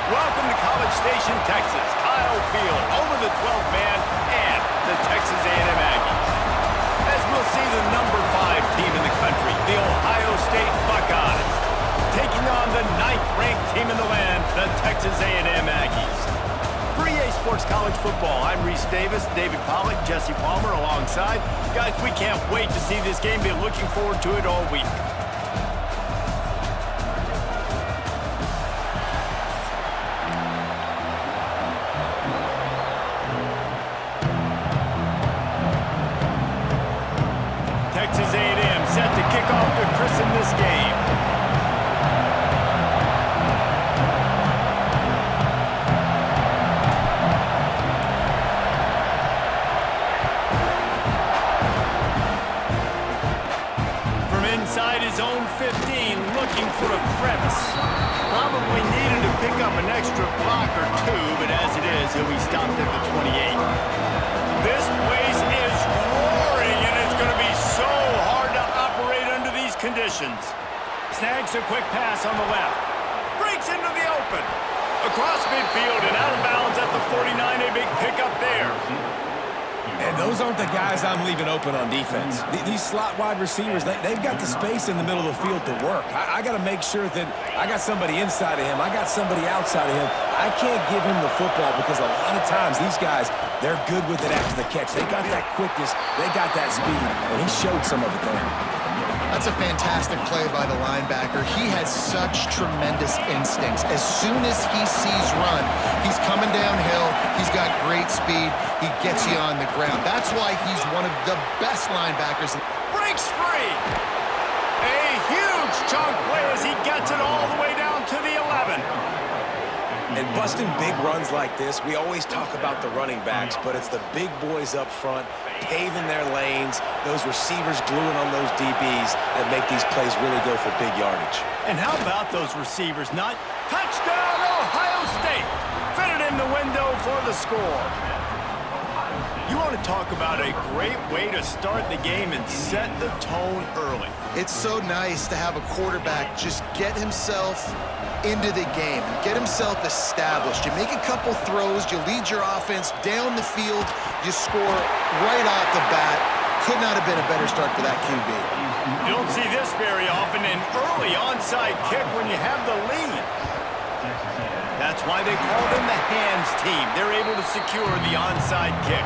Welcome to College Station, Texas. Kyle Field over the 12th man and the Texas A&M Aggies. As we'll see the number 5 team in the country, the Ohio State Buckeyes, taking on the 9th-ranked team in the land, the Texas A&M Aggies. For EA Sports College Football, I'm Reese Davis, David Pollack, Jesse Palmer alongside. Guys, we can't wait to see this game. Been looking forward to it all week. Texas A&M set to kick off to christen this game. From inside his own 15, looking for a crevice. Probably needed to pick up an extra block or two, but as it is, he'll be stopped at the 28. This place is roaring, and it's going to be so hard to operate under these conditions. Snags a quick pass on the left. Breaks into the open. Across midfield and out of bounds at the 49. A big pickup there. And those aren't the guys I'm leaving open on defense. These slot wide receivers, they've got the space in the middle of the field to work. I got to make sure that I got somebody inside of him. I got somebody outside of him. I can't give him the football because a lot of times these guys, they're good with it after the catch. They got that quickness. They got that speed. And he showed some of it there. That's a fantastic play by the linebacker. He has such tremendous instincts. As soon as he sees run, he's coming downhill. He's got great speed. He gets you on the ground. That's why he's one of the best linebackers. Breaks free. A huge chunk play as he gets it all the way down to the 11. And busting big runs like this, we always talk about the running backs, but it's the big boys up front, paving their lanes, those receivers gluing on those DBs that make these plays really go for big yardage. And how about those receivers? Not touchdown, Ohio State. Fitted in the window for the score. You want to talk about a great way to start the game and set the tone early. It's so nice to have a quarterback just get himself into the game, get himself established. You make a couple throws, you lead your offense down the field, you score right off the bat. Could not have been a better start for that QB. You don't see this very often, an early onside kick when you have the lead. That's why they call them the hands team. They're able to secure the onside kick.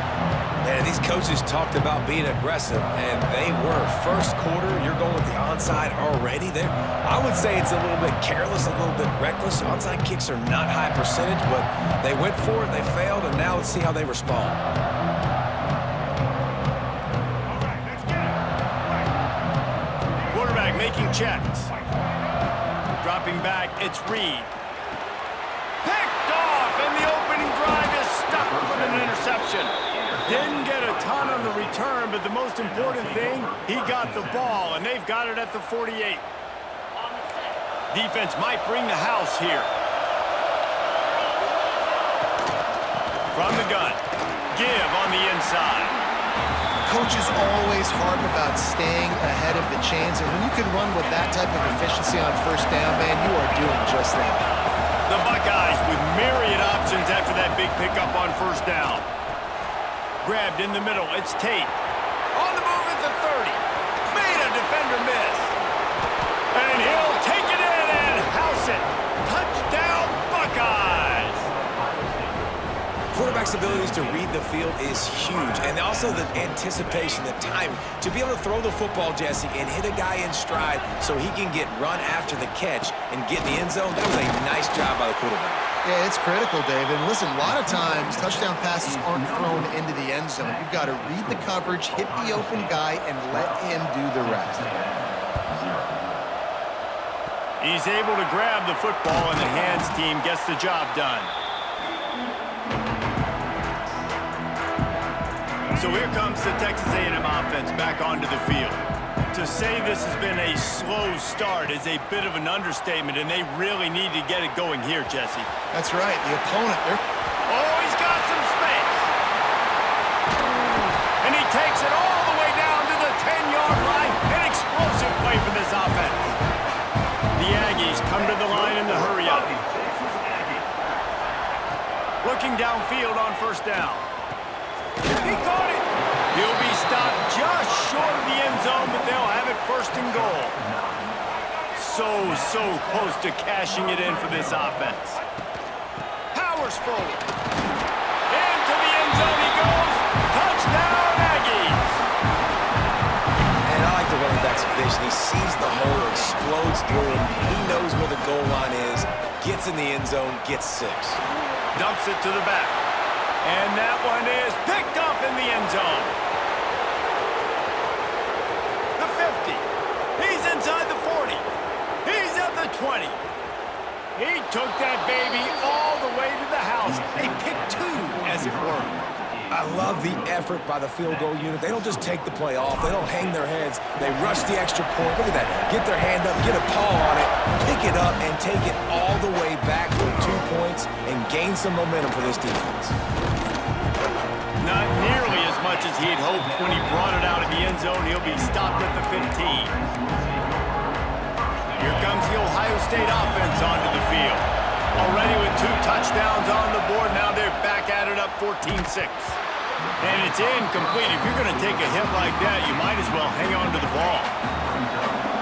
And these coaches talked about being aggressive, and they were. First quarter, you're going with the onside already there. I would say it's a little bit careless, a little bit reckless. Onside kicks are not high percentage, but they went for it, they failed, and now let's see how they respond. Quarterback making checks. Dropping back, it's Reed. Picked off, and the opening drive is stuck with an interception. Didn't get a ton on the return, but the most important thing, he got the ball, and they've got it at the 48. Defense might bring the house here. From the gun, give on the inside. Coaches always harp about staying ahead of the chains, and when you can run with that type of efficiency on first down, man, you are doing just that. The Buckeyes with myriad options after that big pickup on first down. Grabbed in the middle, it's Tate. On the move at the 30. Made a defender miss. And he'll take it in and house it. Touchdown, Buckeyes! Quarterback's abilities to read the field is huge, and also the anticipation, the time to be able to throw the football, Jesse, and hit a guy in stride so he can get run after the catch and get in the end zone. That was a nice job by the quarterback. Yeah, it's critical, David. Listen, a lot of times touchdown passes aren't thrown into the end zone. You've got to read the coverage, hit the open guy, and let him do the rest. He's able to grab the football, and the hands team gets the job done. So here comes the Texas A&M offense back onto the field. To say this has been a slow start is a bit of an understatement, and they really need to get it going here, Jesse. That's right. The opponent, Oh, he's got some space. And he takes it all the way down to the 10-yard line. An explosive play for this offense. The Aggies come to the line in the hurry-up. Looking downfield on first down. He caught it. He'll be stopped just short of the end zone, but they'll have it first and goal. So close to cashing it in for this offense. Powers forward. Into the end zone he goes. Touchdown, Aggies. And I like the running back's vision. He sees the hole, explodes through it. He knows where the goal line is, gets in the end zone, gets 6. Dumps it to the back. And that one is picked up in the end zone. The 50. He's inside the 40. He's at the 20. He took that baby all the way to the house. A pick 2, as it were. I love the effort by the field goal unit. They don't just take the play off. They don't hang their heads. They rush the extra point. Look at that. Get their hand up, get a paw on it, pick it up, and take it all the way back for 2 points and gain some momentum for this defense. Not nearly as much as he'd hoped when he brought it out of the end zone. He'll be stopped at the 15. Here comes the Ohio State offense onto the field. Already with 2 touchdowns on the board, now they're back at it up 14-6. And it's incomplete. If you're going to take a hit like that, you might as well hang on to the ball.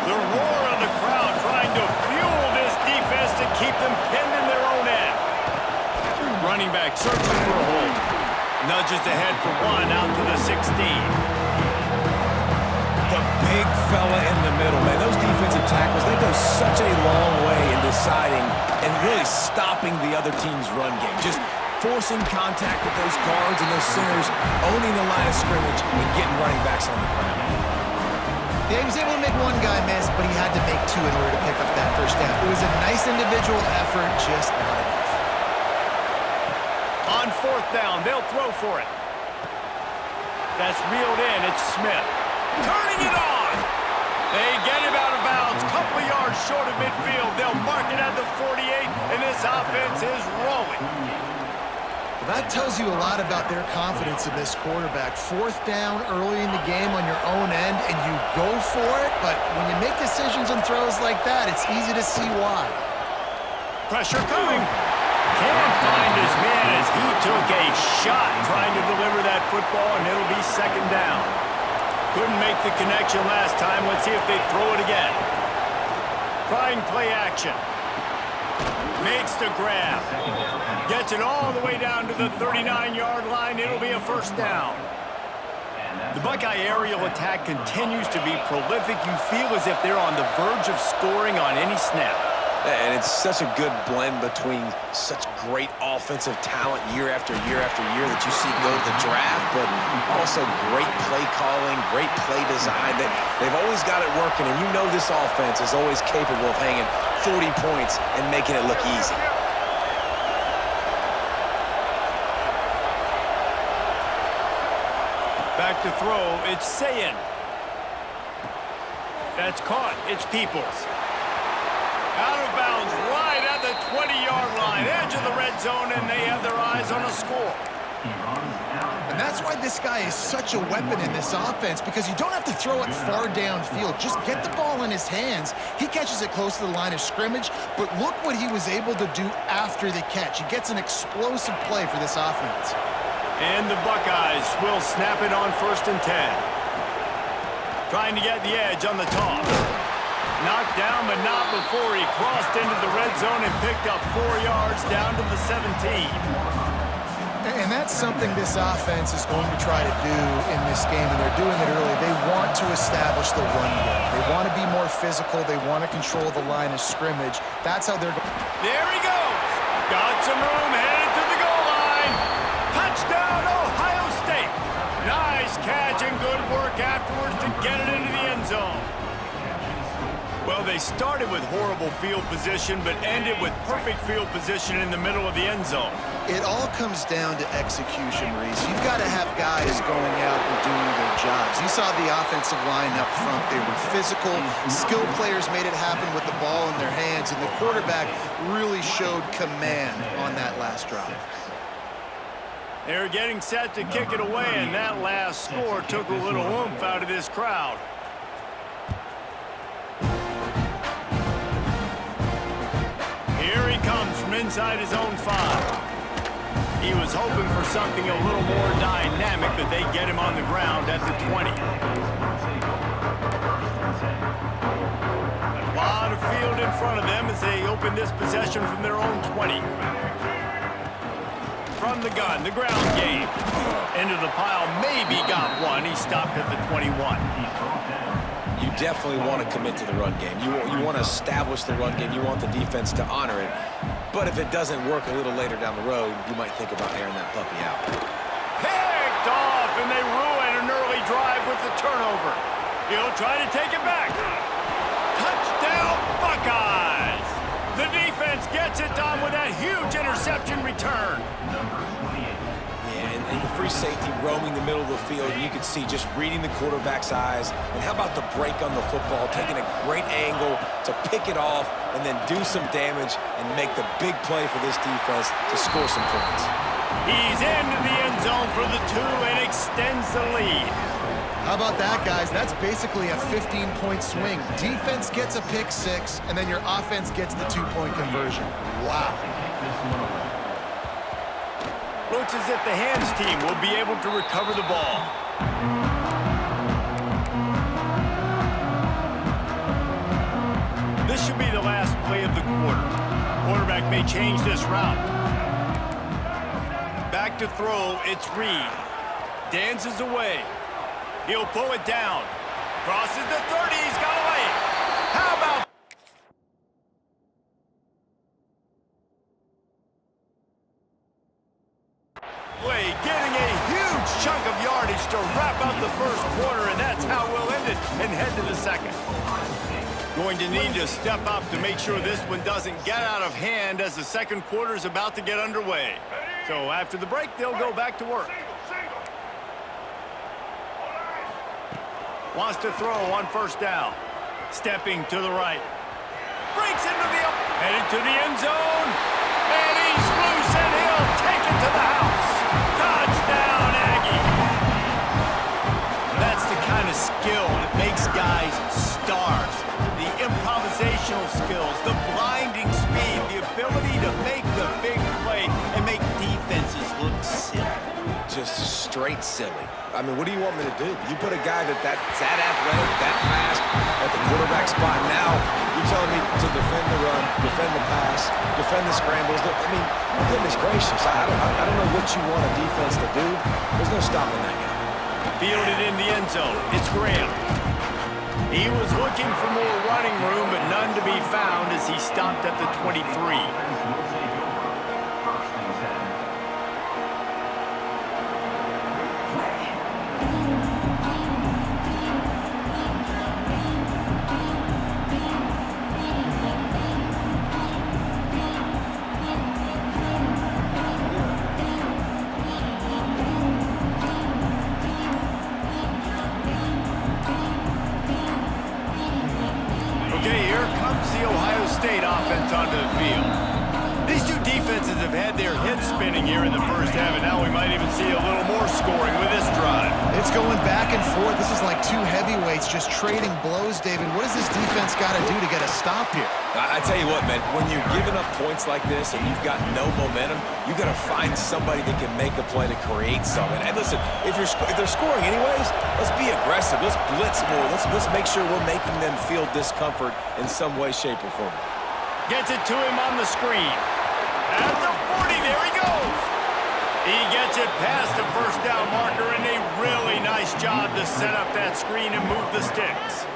The roar of the crowd trying to fuel this defense to keep them pinned in their own end. Running back searching for a hole. Nudges ahead for 1 out to the 16. The big fella in the middle, man. Those defensive tackles, they go such a long way in deciding and really stopping the other team's run game. Just forcing contact with those guards and those centers, owning the line of scrimmage, and getting running backs on the ground. Yeah, he was able to make 1 guy miss, but he had to make 2 in order to pick up that first down. It was a nice individual effort, just not enough. On 4th down, they'll throw for it. That's reeled in. It's Smith. Turning it on. They get him out of bounds. Couple of yards short of midfield. They'll mark it at the 48, and this offense is rolling. Well, that tells you a lot about their confidence in this quarterback. 4th down early in the game on your own end, and you go for it, but when you make decisions and throws like that, it's easy to see why. Pressure coming. Can't find his man as he took a shot trying to deliver that football, and it'll be 2nd down. Couldn't make the connection last time. Let's see if they throw it again. Trying play action. Makes the grab. Gets it all the way down to the 39-yard line. It'll be a 1st down. The Buckeye aerial attack continues to be prolific. You feel as if they're on the verge of scoring on any snap. And it's such a good blend between such great offensive talent year after year after year that you see go to the draft, but also great play calling, great play design. They've always got it working, and you know this offense is always capable of hanging 40 points and making it look easy. Back to throw, it's Sayin. That's caught, it's Peoples. Out of bounds, right at the 20-yard line, edge of the red zone, and they have their eyes on a score. And that's why this guy is such a weapon in this offense, because you don't have to throw it far downfield. Just get the ball in his hands. He catches it close to the line of scrimmage, but look what he was able to do after the catch. He gets an explosive play for this offense. And the Buckeyes will snap it on 1st and 10. Trying to get the edge on the toss. Knocked down, but not before he crossed into the red zone and picked up 4 yards down to the 17. And that's something this offense is going to try to do in this game, and they're doing it early. They want to establish the run game. They want to be more physical. They want to control the line of scrimmage. That's how they're going. There he goes. Got some room, headed to the goal line. Touchdown, Ohio State. Nice catch and good work afterwards to get it into the end zone. Well, they started with horrible field position, but ended with perfect field position in the middle of the end zone. It all comes down to execution, Reese. You've got to have guys going out and doing their jobs. You saw the offensive line up front. They were physical. Skilled players made it happen with the ball in their hands, and the quarterback really showed command on that last drive. They're getting set to kick it away, and that last score took a little oomph out of this crowd. Here he comes from inside his own 5. He was hoping for something a little more dynamic, but they get him on the ground at the 20. A lot of field in front of them as they open this possession from their own 20. From the gun, the ground game. Into the pile, maybe got one. He stopped at the 21. You definitely want to commit to the run game. You want to establish the run game. You want the defense to honor it. But if it doesn't work a little later down the road, you might think about airing that puppy out. Picked off, and they ruin an early drive with the turnover. He'll try to take it back. Touchdown, Buckeyes! The defense gets it done with that huge interception return. Yeah, and the free safety roaming the middle of the field, you can see just reading the quarterback's eyes. And how about the break on the football, taking a great angle to pick it off and then do some damage and make the big play for this defense to score some points. He's into the end zone for the 2 and extends the lead. How about that, guys? That's basically a 15-point swing. Defense gets a pick 6, and then your offense gets the 2-point conversion. Wow. Looks as if the hands team will be able to recover the ball. This should be the last play of the quarter. Quarterback may change this route. Back to throw, it's Reed. Dances away. He'll pull it down. Crosses the 30, he's got away. How about... getting a huge chunk of yardage to wrap up the first quarter, and that's how we'll end it and head to the second. Going to need to step up to make sure this one doesn't get out of hand as the second quarter is about to get underway. So after the break, they'll go back to work. Wants to throw on first down. Stepping to the right. Breaks into the... headed to the end zone. And he's loose, and he'll take it to the house. Touchdown, Aggie. That's the kind of skill that makes guys stars. The improvisational skills, the blinding speed, the ability to make the big play and make defenses look silly. Just straight silly. I mean, what do you want me to do? You put a guy that's that athletic, that fast at the quarterback spot. Now you're telling me to defend the run, defend the pass, defend the scrambles. I mean, goodness gracious. I don't know what you want a defense to do. There's no stopping that guy. Fielded in the end zone. It's Graham. He was looking for more running room, but none to be found as he stopped at the 23. State offense onto the field. These two defenses have had their heads spinning here in the first half, and now we might even see a little more scoring with this drive. It's going back and forth. This is like two heavyweights just trading blows, David. What does this defense got to do to get a stop here? I tell you what, man, when you're giving up points like this and you've got no momentum, you got to find somebody that can make a play to create something. And listen, if they're scoring anyways, let's be aggressive. Let's blitz more. Let's make sure we're making them feel discomfort in some way, shape, or form. Gets it to him on the screen. At the 40, there he goes. He gets it past the first down marker, and a really nice job to set up that screen and move the sticks.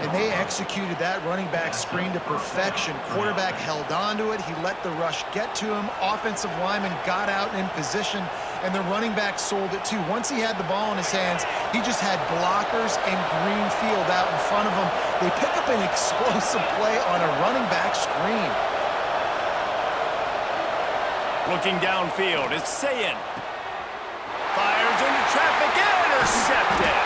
And they executed that running back screen to perfection. Quarterback held on to it. He let the rush get to him. Offensive lineman got out in position, and the running back sold it too. Once he had the ball in his hands, he just had blockers and green field out in front of him. They pick up an explosive play on a running back screen. Looking downfield, it's Sayin. Fires into traffic, intercepted.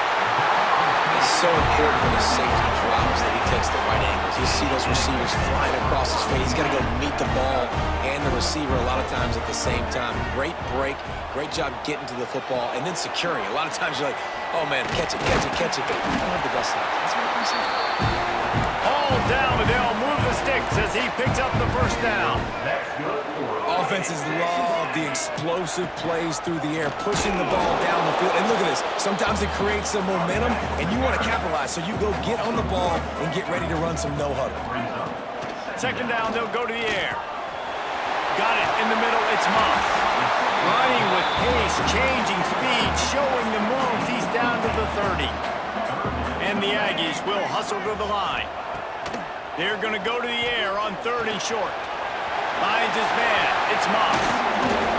It's so important when his safety drops that he takes the right angles. You see those receivers flying across his face. He's got to go meet the ball and the receiver a lot of times at the same time. Great break, great job getting to the football, and then securing. A lot of times you're like, oh man, catch it, catch it, catch it. But I don't have the best side. That's what I'm saying. All down, but they'll move the sticks as he picks up the first down. Offenses love the explosive plays through the air, pushing the ball down the field. And look at this. Sometimes it creates some momentum, and you want to capitalize. So you go get on the ball and get ready to run some no-huddle. Second down, they'll go to the air. Got it in the middle, it's Moss. Running with pace, changing speed, showing the moves. He's down to the 30. And the Aggies will hustle to the line. They're going to go to the air on 3rd and short. Finds his man. It's Moss.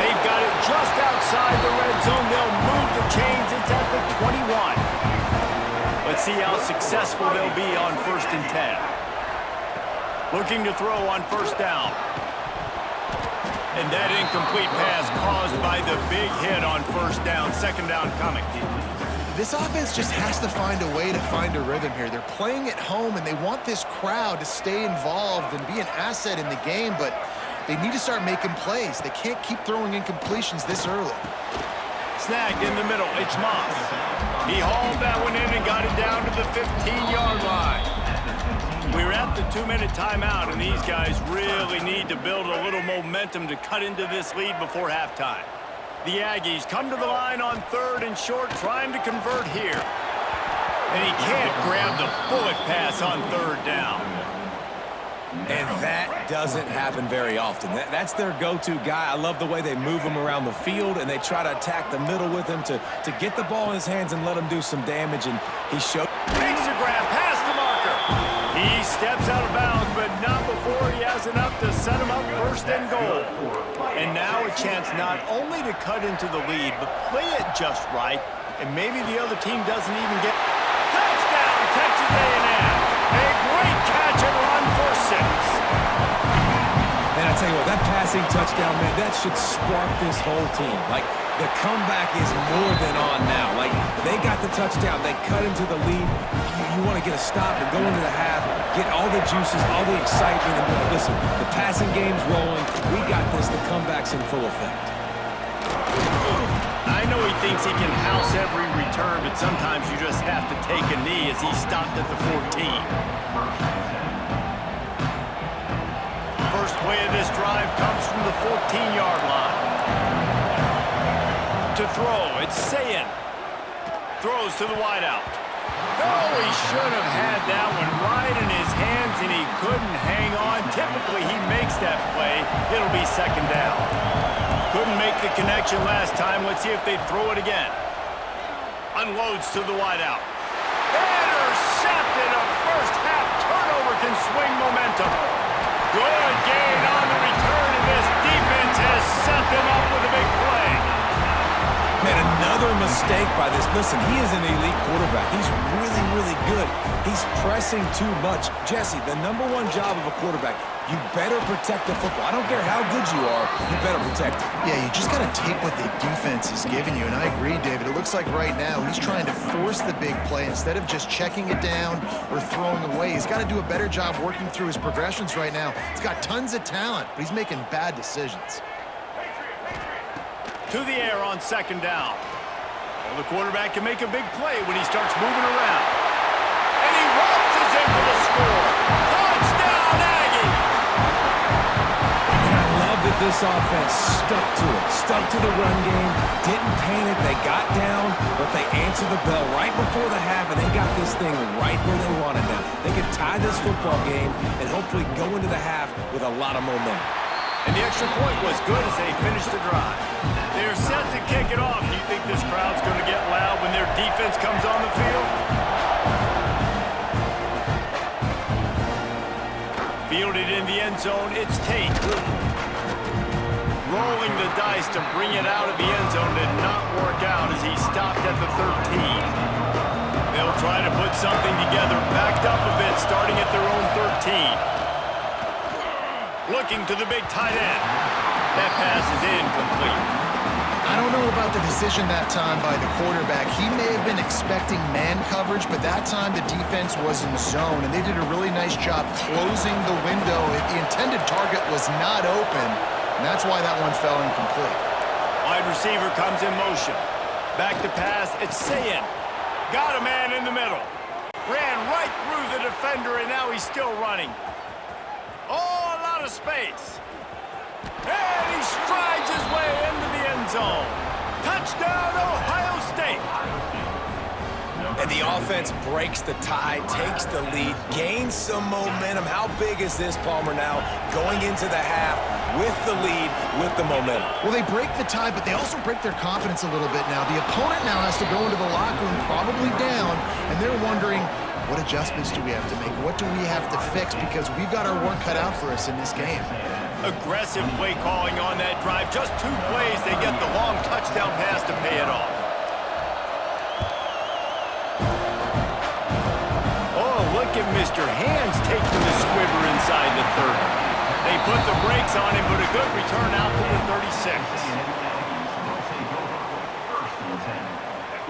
They've got it just outside the red zone. They'll move the chains. It's at the 21. Let's see how successful they'll be on 1st and 10. Looking to throw on 1st down. And that incomplete pass caused by the big hit on 1st down. 2nd down coming. This offense just has to find a way to find a rhythm here. They're playing at home, and they want this crowd to stay involved and be an asset in the game, but they need to start making plays. They can't keep throwing incompletions this early. Snagged in the middle. It's Moss. He hauled that one in and got it down to the 15-yard line. We're at the 2-minute timeout, and these guys really need to build a little momentum to cut into this lead before halftime. The Aggies come to the line on 3rd and short, trying to convert here. And he can't grab the bullet pass on 3rd down. And that doesn't happen very often. That's their go-to guy. I love the way they move him around the field, and they try to attack the middle with him to get the ball in his hands and let him do some damage, and he showed. Makes a grab past the marker. He steps out of bounds, but not before he has enough to set him up 1st and goal. And now a chance not only to cut into the lead, but play it just right, and maybe the other team doesn't even get... Touchdown, Texas A&M! A great catch and run for 6. Man, I tell you what, that passing touchdown, man, that should spark this whole team. Like, the comeback is more than on now. Like, they got the touchdown. They cut into the lead. You want to get a stop and go into the half, get all the juices, all the excitement. And listen, the passing game's rolling. We got this. The comeback's in full effect. I know he thinks he can house every return, but sometimes you just have to take a knee as he stopped at the 14. First play of this drive comes from the 14-yard line. To throw, it's Sayin. Throws to the wideout. Oh, he should have had that one right in his hands, and he couldn't hang on. Typically, he makes that play. It'll be 2nd down. Couldn't make the connection last time. Let's see if they throw it again. Unloads to the wideout. Intercepted. A first-half turnover can swing momentum. Good gain on the return, and this defense has set them up with a big play. Man, another mistake by this. Listen, he is an elite quarterback. He's really, really good. He's pressing too much. Jesse, the #1 job of a quarterback, you better protect the football. I don't care how good you are, you better protect it. Yeah, you just got to take what the defense is giving you, and I agree, David. It looks like right now he's trying to force the big play instead of just checking it down or throwing away. He's got to do a better job working through his progressions right now. He's got tons of talent, but he's making bad decisions. To the air on 2nd down. Well, the quarterback can make a big play when he starts moving around. And he waltzes in for the score. Touchdown, Aggie! And I love that this offense stuck to it. Stuck to the run game. Didn't panic. They got down, but they answered the bell right before the half, and they got this thing right where they wanted now. They could tie this football game and hopefully go into the half with a lot of momentum. And the extra point was good as they finished the drive. They're set to kick it off. Do you think this crowd's going to get loud when their defense comes on the field? Fielded in the end zone, it's Tate. Rolling the dice to bring it out of the end zone did not work out as he stopped at the 13. They'll try to put something together, backed up a bit, starting at their own 13. Looking to the big tight end. That pass is incomplete. I don't know about the decision that time by the quarterback. He may have been expecting man coverage, but that time the defense was in zone, and they did a really nice job closing the window. The intended target was not open, and that's why that one fell incomplete. Wide receiver comes in motion. Back to pass, it's Sayin. Got a man in the middle. Ran right through the defender, and now he's still running. Oh, a lot of space. And he Touchdown, Ohio State! And the offense breaks the tie, takes the lead, gains some momentum. How big is this, Palmer, now going into the half with the lead, with the momentum? Well, they break the tie, but they also break their confidence a little bit now. The opponent now has to go into the locker room probably down, and they're wondering, what adjustments do we have to make? What do we have to fix? Because we've got our work cut out for us in this game. Aggressive play calling on that drive. Just 2 plays, they get the long touchdown pass to pay it off. Oh, look at Mr. Hands taking the squibber inside the 30. They put the brakes on him, but a good return out to the 36.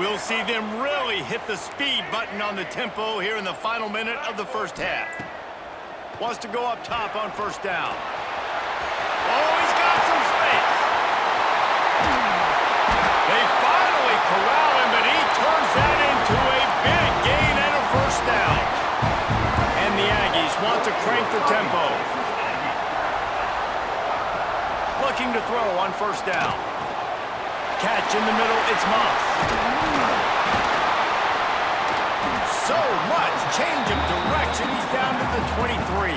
We'll see them really hit the speed button on the tempo here in the final minute of the first half. Wants to go up top on first down. Oh, he's got some space. They finally corral him, but he turns that into a big gain and a first down. And the Aggies want to crank the tempo. Looking to throw on first down. Catch in the middle, it's Moss. So much change of direction, he's down to the 23.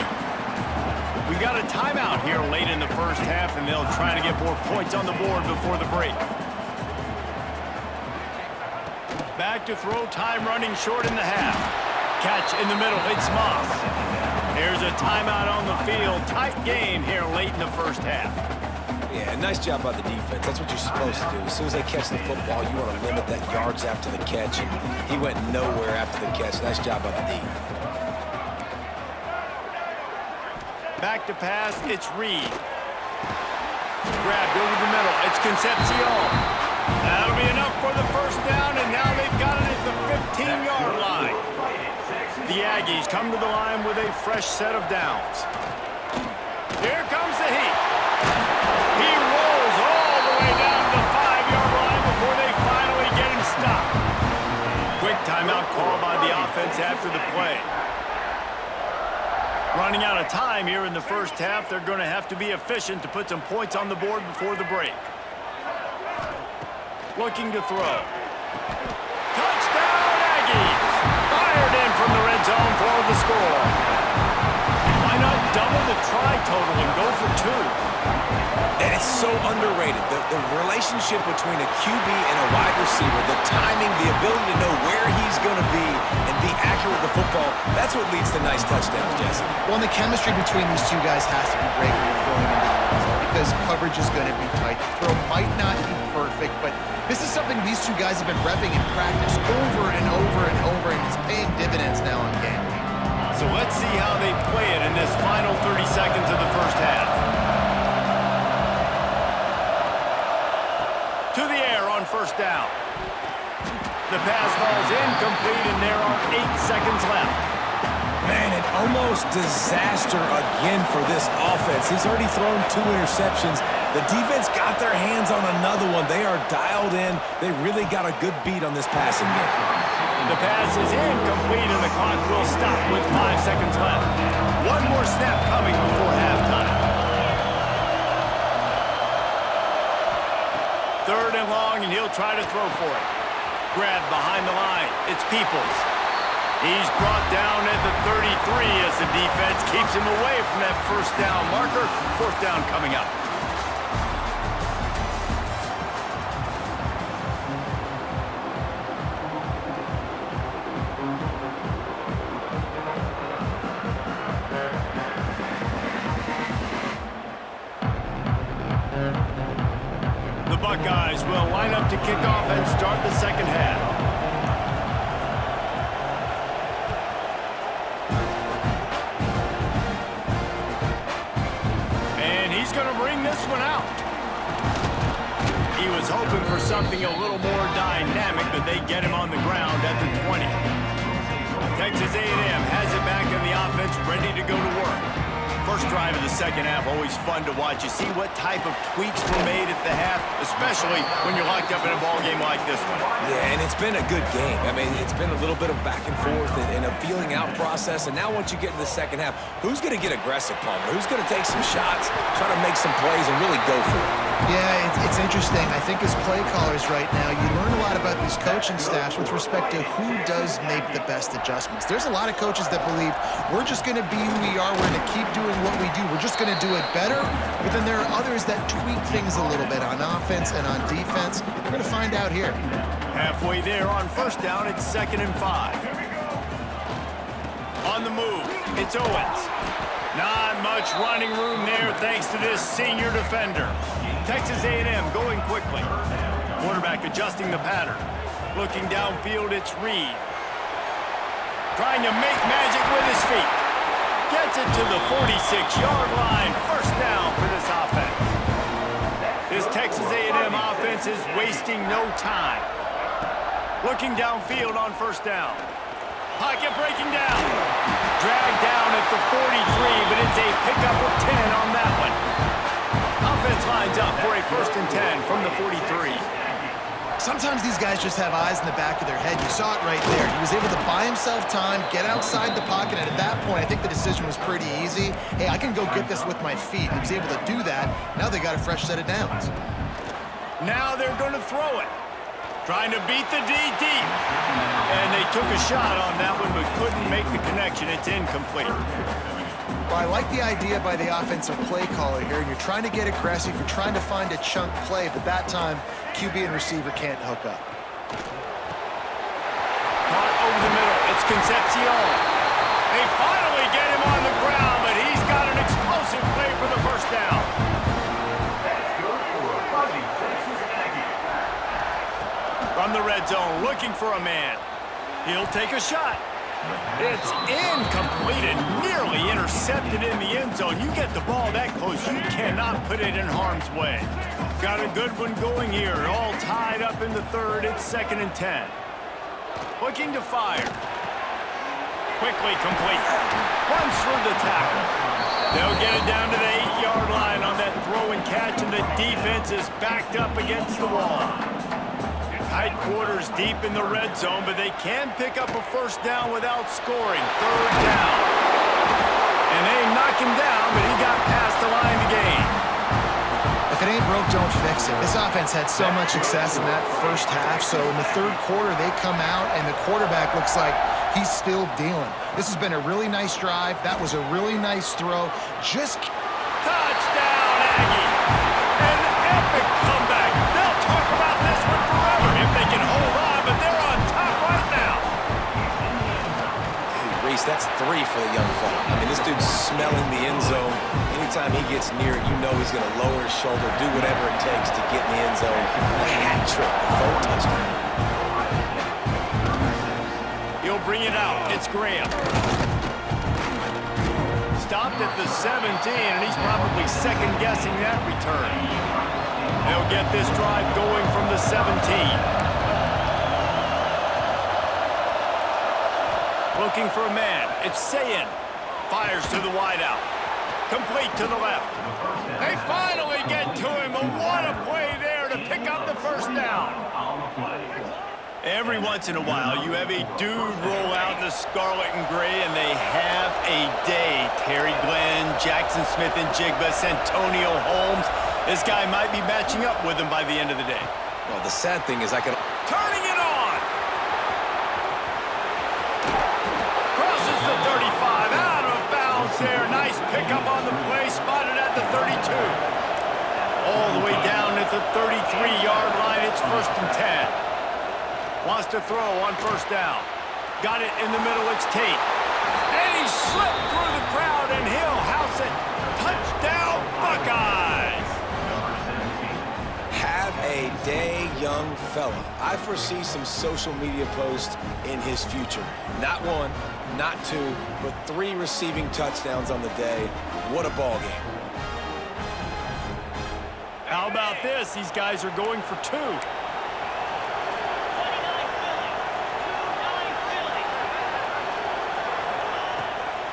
We got a timeout here late in the first half, and they'll try to get more points on the board before the break. Back to throw, time running short in the half. Catch in the middle, it's Moss. There's a timeout on the field. Tight game here late in the first half. Yeah, nice job by the defense. That's what you're supposed to do. As soon as they catch the football, you want to limit that yards after the catch, and he went nowhere after the catch. Nice job by the D. Back to pass, it's Reed. Grabbed over the middle, it's Concepcion. That'll be enough for the first down, and now they've got it at the 15-yard line. The Aggies come to the line with a fresh set of downs. Here comes the heat. He rolls all the way down to the 5-yard line before they finally get him stopped. Quick timeout call by the offense after the play. Running out of time here in the first half, they're going to have to be efficient to put some points on the board before the break. Looking to throw. Touchdown, Aggies! Fired in from the red zone for the score. Why not double the try total and go for 2? And it's so underrated. The relationship between a QB and a wide receiver, the timing, the ability to know where he's going to be and be accurate with the football, that's what leads to nice touchdowns, Jesse. Well, and the chemistry between these two guys has to be great when you're throwing into the end zone because coverage is going to be tight. The throw might not be perfect, but this is something these two guys have been repping in practice over and over and over, and it's paying dividends now on game. So let's see how they play it in this final 30 seconds of the first half. To the air on first down. The pass falls incomplete, and there are 8 seconds left. Man, an almost disaster again for this offense. He's already thrown 2 interceptions. The defense got their hands on another one. They are dialed in. They really got a good beat on this passing game. The pass is incomplete, and the clock will stop with 5 seconds left. One more snap coming before halftime. 3rd and long, and he'll try to throw for it. Grabbed behind the line. It's Peoples. He's brought down at the 33 as the defense keeps him away from that first down marker. 4th down coming up. The Buckeyes will line up to kick off and start the second half. And he's going to bring this one out. He was hoping for something a little more dynamic, but they get him on the ground at the 20. Texas A&M has it back in the offense, ready to go to work. First drive of the second half, always fun to watch. You see what type of tweaks were made at the half, especially when you're locked up in a ball game like this one. Yeah, and it's been a good game. I mean, it's been a little bit of back and forth and a feeling out process. And now once you get in the second half, who's going to get aggressive, Palmer? Who's going to take some shots, try to make some plays, and really go for it? Yeah, it's interesting. I think as play callers right now, you learn a lot about these coaching staffs with respect to who does make the best adjustments. There's a lot of coaches that believe we're just going to be who we are. We're going to keep doing what we do. We're just going to do it better. But then there are others that tweak things a little bit on offense and on defense. We're going to find out here. Halfway there on first down, it's 2nd and 5. On the move, it's Owens. Not much running room there thanks to this senior defender. Texas A&M going quickly. Quarterback adjusting the pattern. Looking downfield, it's Reed. Trying to make magic with his feet. Gets it to the 46-yard line. First down for this offense. This Texas A&M offense is wasting no time. Looking downfield on first down. Pocket breaking down. Dragged down at the 43, but it's a pickup of 10 on that one. Offense lines up for a 1st and 10 from the 43. Sometimes these guys just have eyes in the back of their head. You saw it right there. He was able to buy himself time, get outside the pocket, and at that point, I think the decision was pretty easy. Hey, I can go get this with my feet. He was able to do that. Now they got a fresh set of downs. Now they're going to throw it. Trying to beat the D deep. And they took a shot on that one, but couldn't make the connection. It's incomplete. Well, I like the idea by the offensive play caller here. You're trying to get aggressive. You're trying to find a chunk play, but that time, QB and receiver can't hook up. Caught over the middle. It's Concepcion. They finally get him on the ground, but he's got an explosive play for the first down. From the red zone, looking for a man. He'll take a shot. It's incomplete and nearly intercepted in the end zone. You get the ball that close, you cannot put it in harm's way. Got a good one going here. All tied up in the 3rd. It's 2nd and 10. Looking to fire. Quickly complete. Runs through the tackle. They'll get it down to the 8-yard line on that throw and catch, and the defense is backed up against the wall. Tight quarters deep in the red zone, but they can pick up a first down without scoring. 3rd down. And they knock him down, but he got past the line to gain. If it ain't broke, don't fix it. This offense had so much success in that first half, so in the 3rd quarter, they come out, and the quarterback looks like he's still dealing. This has been a really nice drive. That was a really nice throw. Just... Touchdown, Aggie! An epic comeback. They'll talk about this one forever if they can hold on, but they're on top right now. Hey, Reese, that's 3 for the young fella. I mean, this dude's smelling the end zone. Anytime he gets near it, you know he's going to lower his shoulder, do whatever it takes to get in the end zone. A hat trick, the 3rd touchdown. He'll bring it out. It's Graham. Stopped at the 17, and he's probably second-guessing that return. They'll get this drive going from the 17. Looking for a man. It's Sayin. Fires to the wideout. Complete to the left. They finally get to him, but what a play there to pick up the first down. Every once in a while, you have a dude roll out in the scarlet and gray, and they have a day. Terry Glenn, Jackson Smith-Njigba, Santonio Holmes. This guy might be matching up with him by the end of the day. Well, the sad thing is I can... Turning it on! Crosses the 35, out of bounds there. Nice pickup on the play, spotted at the 32. All the way down at the 33-yard line, it's 1st and 10. Wants to throw on first down. Got it in the middle, it's Tate. And he slipped through the crowd, and he'll house it. Touchdown, Buckeyes! Have a day, young fella. I foresee some social media posts in his future. Not 1, not 2, but 3 receiving touchdowns on the day. What a ball game. How about this? These guys are going for 2.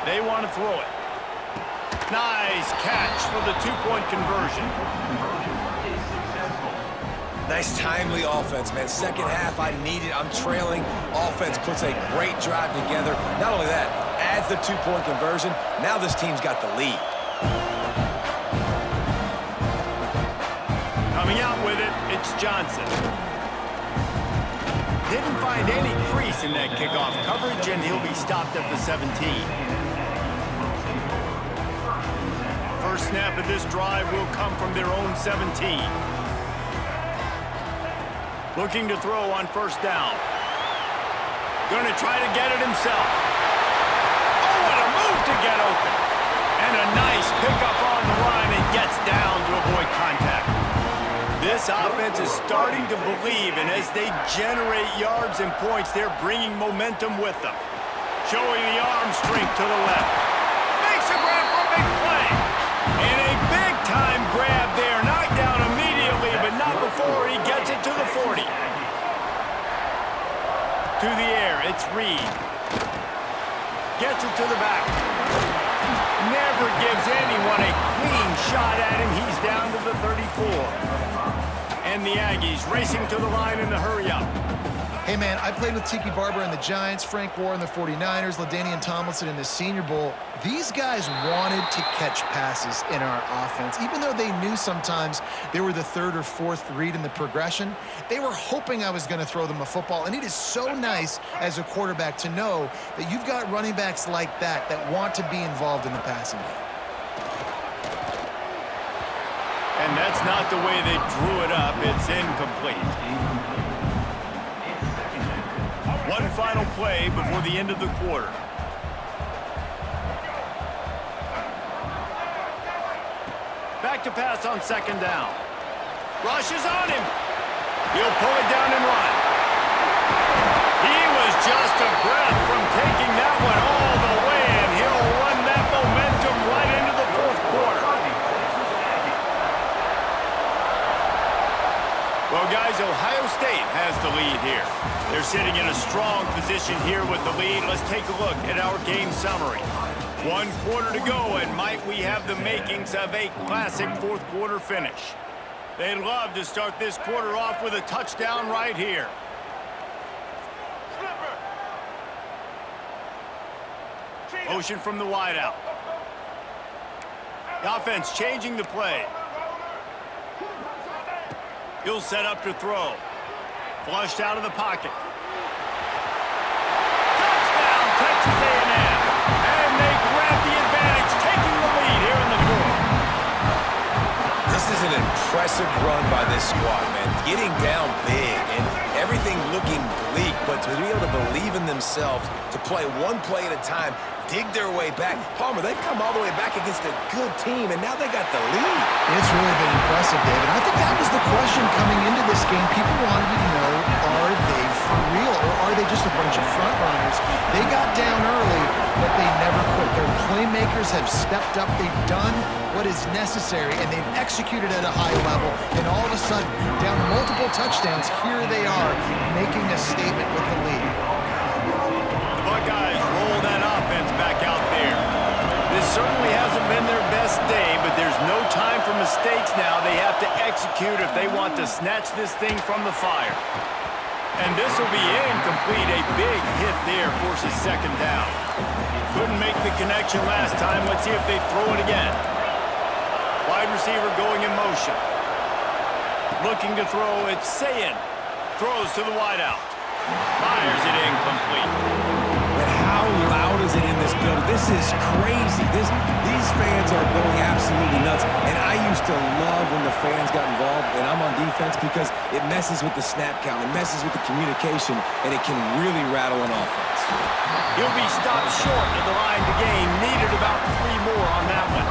They want to throw it. Nice catch for the 2-point conversion. Nice timely offense, man. Second half, I need it. I'm trailing. Offense puts a great drive together. Not only that, adds the 2-point conversion. Now this team's got the lead. Coming out with it, it's Johnson. Didn't find any crease in that kickoff coverage, and he'll be stopped at the 17. First snap of this drive will come from their own 17. Looking to throw on first down. Going to try to get it himself. Oh, what a move to get open. And a nice pickup on the line and gets down to avoid contact. This offense is starting to believe, and as they generate yards and points, they're bringing momentum with them. Showing the arm strength to the left. Makes a grab for a big play. And a big-time grab there. Knocked down immediately, but not before he gets it to the 40. To the air, it's Reed. Gets it to the back. Never gives anyone a clean shot at him. He's down to the 34. And the Aggies racing to the line in the hurry-up. Hey, man, I played with Tiki Barber and the Giants, Frank Gore and the 49ers, LaDainian Tomlinson in the Senior Bowl. These guys wanted to catch passes in our offense. Even though they knew sometimes they were the third or fourth read in the progression, they were hoping I was going to throw them a football. And it is so nice as a quarterback to know that you've got running backs like that that want to be involved in the passing game. And that's not the way they drew it up. It's incomplete. One final play before the end of the quarter. Back to pass on second down. Rush is on him. He'll pull it down and run. He was just a breath from taking that one all the way, and he'll run that momentum right into the fourth quarter. Well, guys, Ohio State has the lead here. They're sitting in a strong position here with the lead. Let's take a look at our game summary. 1 quarter to go, and might we have the makings of a classic fourth quarter finish. They'd love to start this quarter off with a touchdown right here. Motion from the wideout. The offense changing the play. He'll set up to throw. Flushed out of the pocket. Touchdown, Texas A&M. And they grab the advantage, taking the lead here in the fourth. This is an impressive run by this squad, man. Getting down big and everything looking bleak, but to be able to believe in themselves, to play one play at a time, dig their way back. Palmer, they've come all the way back against a good team, and now they got the lead. It's really been impressive, David. I think that was the question coming into this game. People wanted to know, are they for real, or are they just a bunch of front runners? They got down early, but they never quit. Their playmakers have stepped up. They've done what is necessary, and they've executed at a high level. And all of a sudden, down multiple touchdowns, here they are making a statement with the lead. The Buckeyes roll that offense back out there. This certainly hasn't been their best day, but there's no time for mistakes now. They have to execute if they want to snatch this thing from the fire. And this will be incomplete. A big hit there forces second down. Couldn't make the connection last time. Let's see if they throw it again. Wide receiver going in motion. Looking to throw, it's Sayin. Throws to the wideout. Fires it incomplete. But how loud is it in this building? This is crazy. These fans are going absolutely nuts. And I used to love when the fans got involved, and I'm on defense, because it messes with the snap count. It messes with the communication, and it can really rattle an offense. He'll be stopped short of the line to gain. Needed about 3 more on that one.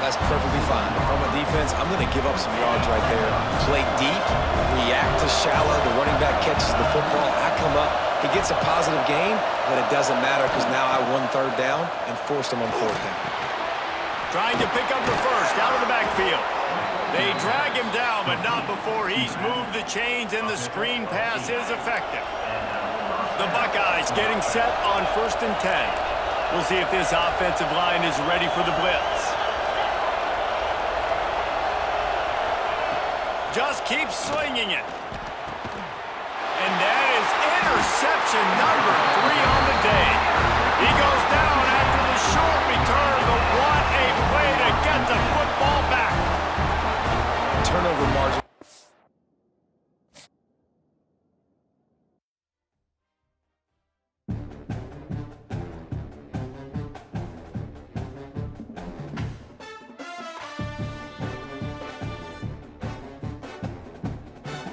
That's perfectly fine. If I'm on defense, I'm going to give up some yards right there. Play deep, react to shallow. The running back catches the football. I come up. He gets a positive gain, but it doesn't matter because now I won third down and forced him on fourth down. Trying to pick up the first out of the backfield. They drag him down, but not before he's moved the chains, and the screen pass is effective. The Buckeyes getting set on 1st and 10. We'll see if this offensive line is ready for the blitz. Just keep slinging it. And that is interception number 3 on the day. He goes down after the short return, but what a play to get the football back. turnover margin